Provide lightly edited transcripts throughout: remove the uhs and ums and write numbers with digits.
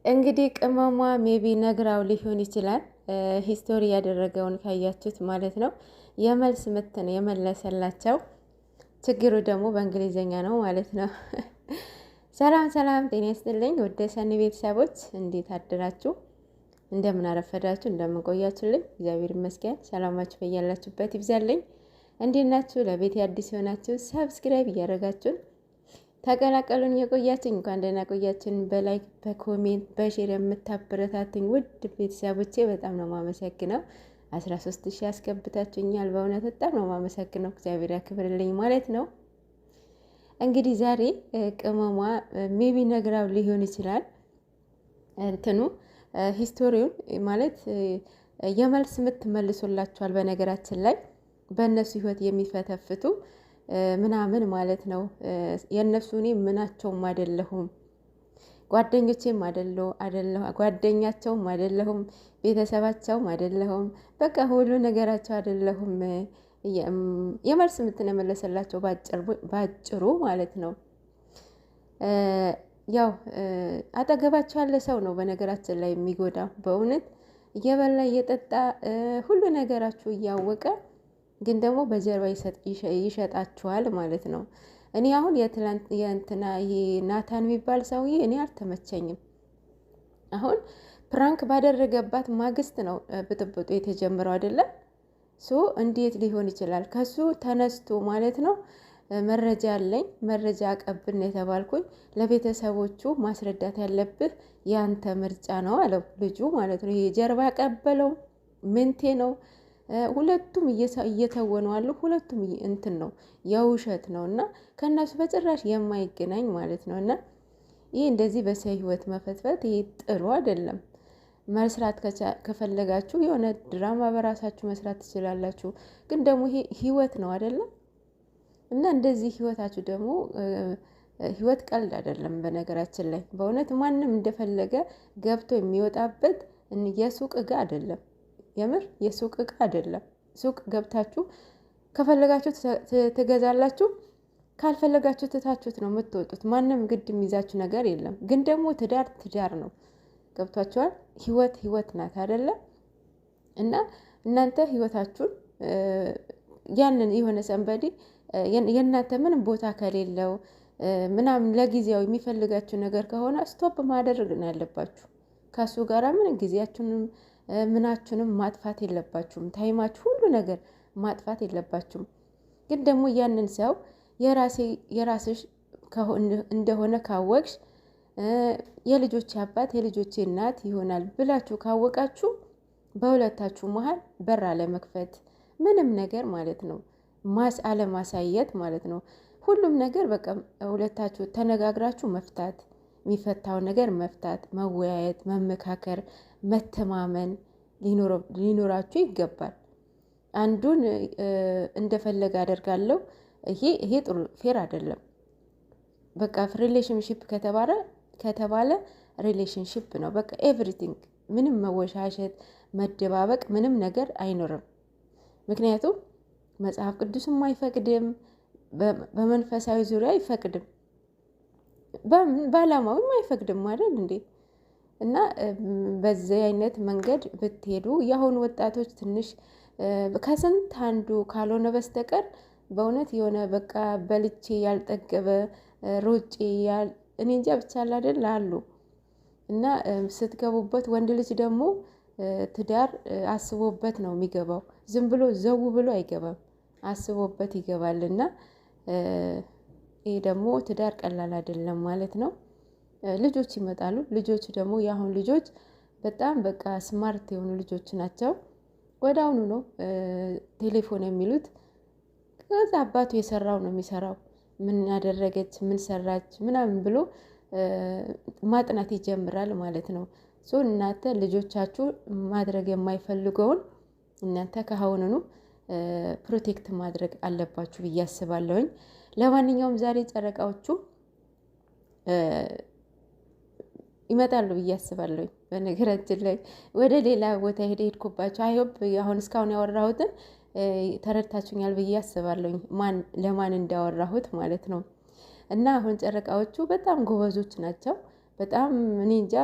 እንግዲህ ቅመሟ ሜቢ ነግራው ሊሆን ይችላል። ሂስቶሪ ያደረገውን ካያችሁት ማለት ነው። የመልስ ምት ነው የመለሰላቸው። ችግሩ ደግሞ በእንግሊዝኛ ነው ማለት ነው። ሰላም ሰላም፣ ጤና ይስጥልኝ ወደ ሰኒ ቤተሰቦች እንዴት አድራችሁ? እንደምን አረፈዳችሁ? እንደምን ቆያችሁልኝ? እግዚአብሔር ይመስገን። ሰላማችሁ በያላችሁበት ይብዛልኝ። እንዴት ናችሁ? ለቤት አዲስ የሆናችሁ ሰብስክራይብ እያደረጋችሁን ተቀላቀሉን። የቆያችን እንኳን ደህና ቆያችን። በላይክ በኮሜንት በሼር የምታበረታትኝ ውድ ቤተሰቦቼ በጣም ነው ማመሰግነው። 13,000 ያስገብታችሁኛል። በእውነት በጣም ነው ማመሰግነው። እግዚአብሔር ያክብርልኝ ማለት ነው። እንግዲህ ዛሬ ቅመሟ ሜቢ ነግራው ሊሆን ይችላል እንትኑ ሂስቶሪውን ማለት የመልስ የምትመልሱላችኋል። በነገራችን ላይ በእነሱ ህይወት የሚፈተፍቱ ምናምን ማለት ነው። የእነሱ እኔ ምናቸውም አይደለሁም፣ ጓደኞቼም ጓደኛቸውም አይደለሁም፣ ቤተሰባቸውም አይደለሁም፣ በቃ ሁሉ ነገራቸው አይደለሁም። የመልስ ምትን የመለሰላቸው ባጭሩ ማለት ነው። ያው አጠገባቸው ያለ ሰው ነው በነገራችን ላይ የሚጎዳው። በእውነት እየበላ እየጠጣ ሁሉ ነገራችሁ እያወቀ ግን ደግሞ በጀርባ ይሸጣችኋል ማለት ነው። እኔ አሁን የእንትና ይሄ ናታን የሚባል ሰውዬ እኔ አልተመቸኝም። አሁን ፕራንክ ባደረገባት ማግስት ነው ብጥብጡ የተጀመረው አይደለም። ሶ እንዴት ሊሆን ይችላል? ከሱ ተነስቶ ማለት ነው መረጃ አለኝ መረጃ አቀብል ነው የተባልኩኝ። ለቤተሰቦቹ ማስረዳት ያለብህ ያንተ ምርጫ ነው አለው ልጁ ማለት ነው። ይሄ ጀርባ ያቀበለው ምንቴ ነው። ሁለቱም እየተወኑ አሉ። ሁለቱም እንትን ነው የውሸት ነው እና ከእነሱ በጭራሽ የማይገናኝ ማለት ነው። እና ይህ እንደዚህ በሰው ህይወት መፈትፈት ይሄ ጥሩ አይደለም። መስራት ከፈለጋችሁ የሆነ ድራማ በራሳችሁ መስራት ትችላላችሁ። ግን ደግሞ ይሄ ህይወት ነው አይደለም። እና እንደዚህ ህይወታችሁ ደግሞ ህይወት ቀልድ አይደለም። በነገራችን ላይ በእውነት ማንም እንደፈለገ ገብቶ የሚወጣበት የሱቅ እቃ አይደለም። የምር የሱቅ እቃ አይደለም። ሱቅ ገብታችሁ ከፈለጋችሁ ትገዛላችሁ፣ ካልፈለጋችሁ ትታችሁት ነው የምትወጡት። ማንም ግድ የሚይዛችሁ ነገር የለም። ግን ደግሞ ትዳር ነው። ገብቷችኋል? ህይወት ናት አይደለም። እና እናንተ ህይወታችሁን ያንን የሆነ ሰንበዲ የእናንተ ምንም ቦታ ከሌለው ምናምን ለጊዜያዊ የሚፈልጋችሁ ነገር ከሆነ ስቶፕ ማድረግ ነው ያለባችሁ። ከሱ ጋር ምን ጊዜያችሁንም ምናችሁንም ማጥፋት የለባችሁም። ታይማችሁ ሁሉ ነገር ማጥፋት የለባችሁም። ግን ደግሞ ያንን ሰው የራስሽ እንደሆነ ካወቅሽ የልጆቼ አባት የልጆቼ እናት ይሆናል ብላችሁ ካወቃችሁ በሁለታችሁ መሀል በር አለመክፈት ምንም ነገር ማለት ነው። አለማሳየት ማለት ነው። ሁሉም ነገር በቃ ሁለታችሁ ተነጋግራችሁ መፍታት፣ የሚፈታው ነገር መፍታት፣ መወያየት፣ መመካከር፣ መተማመን ሊኖራችሁ ይገባል። አንዱን እንደፈለገ አደርጋለሁ ይሄ ጥሩ ፌር አይደለም። በቃ ሪሌሽንሺፕ ከተባለ ሪሌሽንሺፕ ነው በቃ ኤቭሪቲንግ። ምንም መወሻሸት መደባበቅ ምንም ነገር አይኖርም። ምክንያቱም መጽሐፍ ቅዱስም አይፈቅድም፣ በመንፈሳዊ ዙሪያ አይፈቅድም፣ በዓላማዊም አይፈቅድም አይደል እንዴ? እና በዚህ አይነት መንገድ ብትሄዱ የአሁኑ ወጣቶች ትንሽ ከስንት አንዱ ካልሆነ በስተቀር በእውነት የሆነ በቃ በልቼ ያልጠገበ ሮጬ እኔ እንጃ ብቻ አይደል አሉ። እና ስትገቡበት ወንድ ልጅ ደግሞ ትዳር አስቦበት ነው የሚገባው። ዝም ብሎ ዘው ብሎ አይገባም፣ አስቦበት ይገባልና ይሄ ደግሞ ትዳር ቀላል አይደለም ማለት ነው። ልጆች ይመጣሉ። ልጆች ደግሞ የአሁን ልጆች በጣም በቃ ስማርት የሆኑ ልጆች ናቸው። ወደ አሁኑ ነው ቴሌፎን የሚሉት። ከዛ አባቱ የሰራው ነው የሚሰራው። ምን ያደረገች ምን ሰራች ምናምን ብሎ ማጥናት ይጀምራል ማለት ነው። እናንተ ልጆቻችሁ ማድረግ የማይፈልገውን እናንተ ከአሁኑኑ ፕሮቴክት ማድረግ አለባችሁ ብዬ አስባለሁኝ። ለማንኛውም ዛሬ ጨረቃዎቹ ይመጣሉ ብዬ አስባለሁኝ። በነገራችን ላይ ወደ ሌላ ቦታ ሄድኩባቸው። አይሆፕ አሁን እስካሁን ያወራሁትን ተረድታችሁኛል ብዬ አስባለሁኝ፣ ለማን እንዳወራሁት ማለት ነው። እና አሁን ጨረቃዎቹ በጣም ጎበዞች ናቸው። በጣም እኔ እንጃ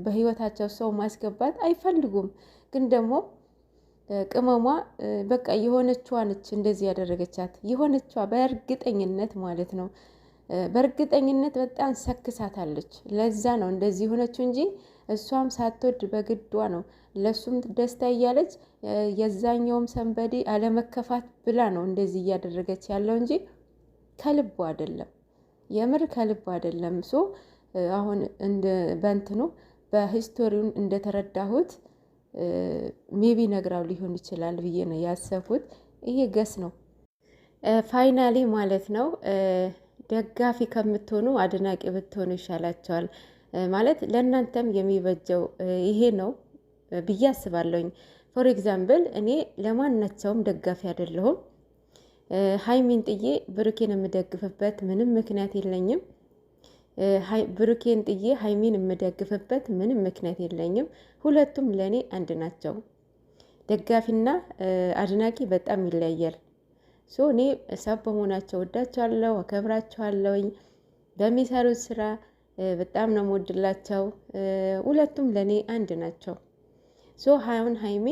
በህይወታቸው ሰው ማስገባት አይፈልጉም። ግን ደግሞ ቅመሟ በቃ የሆነችዋ ነች እንደዚህ ያደረገቻት የሆነችዋ በእርግጠኝነት ማለት ነው። በእርግጠኝነት በጣም ሰክሳታለች። ለዛ ነው እንደዚህ ሆነችው እንጂ እሷም ሳትወድ በግዷ ነው ለሱም ደስታ እያለች የዛኛውም ሰንበዴ አለመከፋት ብላ ነው እንደዚህ እያደረገች ያለው እንጂ ከልቡ አይደለም። የምር ከልቡ አይደለም። ሶ አሁን እንደ በእንትኑ በሂስቶሪውን እንደተረዳሁት ሜቢ ነግራው ሊሆን ይችላል ብዬ ነው ያሰብኩት። ይሄ ገስ ነው ፋይናሊ ማለት ነው። ደጋፊ ከምትሆኑ አድናቂ ብትሆኑ ይሻላቸዋል። ማለት ለእናንተም የሚበጀው ይሄ ነው ብዬ አስባለሁኝ። ፎር ኤግዛምፕል እኔ ለማናቸውም ደጋፊ አይደለሁም። ሀይሚን ጥዬ ብሩኬን የምደግፍበት ምንም ምክንያት የለኝም። ብሩኬን ጥዬ ሀይሚን የምደግፍበት ምንም ምክንያት የለኝም። ሁለቱም ለእኔ አንድ ናቸው። ደጋፊና አድናቂ በጣም ይለያል። ሶ እኔ ሰብ በመሆናቸው ወዳቸዋለሁ፣ አከብራቸዋለሁኝ። በሚሰሩት ስራ በጣም ነው የምወድላቸው። ሁለቱም ለእኔ አንድ ናቸው። ሶ አሁን ሀይሚ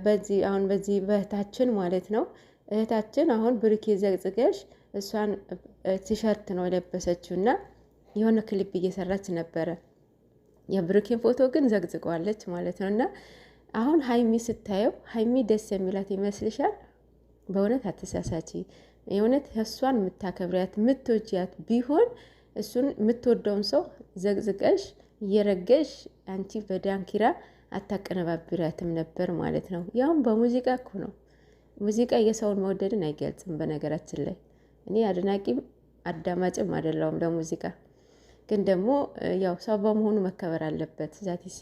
በዚህ በእህታችን ማለት ነው እህታችን አሁን ብሩኬ ዘግዝገሽ እሷን ቲሸርት ነው የለበሰችው እና የሆነ ክሊፕ እየሰራች ነበረ። የብሩኬን ፎቶ ግን ዘግዝቀዋለች ማለት ነው። እና አሁን ሀይሚ ስታየው ሀይሚ ደስ የሚላት ይመስልሻል? በእውነት አትሳሳቺ። የእውነት እሷን የምታከብሪያት የምትወጂያት ቢሆን እሱን የምትወደውን ሰው ዘግዝቀሽ እየረገሽ አንቺ በዳንኪራ አታቀነባብሪያትም ነበር ማለት ነው። ያውም በሙዚቃ እኮ ነው። ሙዚቃ የሰውን መውደድን አይገልጽም። በነገራችን ላይ እኔ አድናቂም አዳማጭም አይደለሁም ለሙዚቃ። ግን ደግሞ ያው ሰው በመሆኑ መከበር አለበት ዛቲስ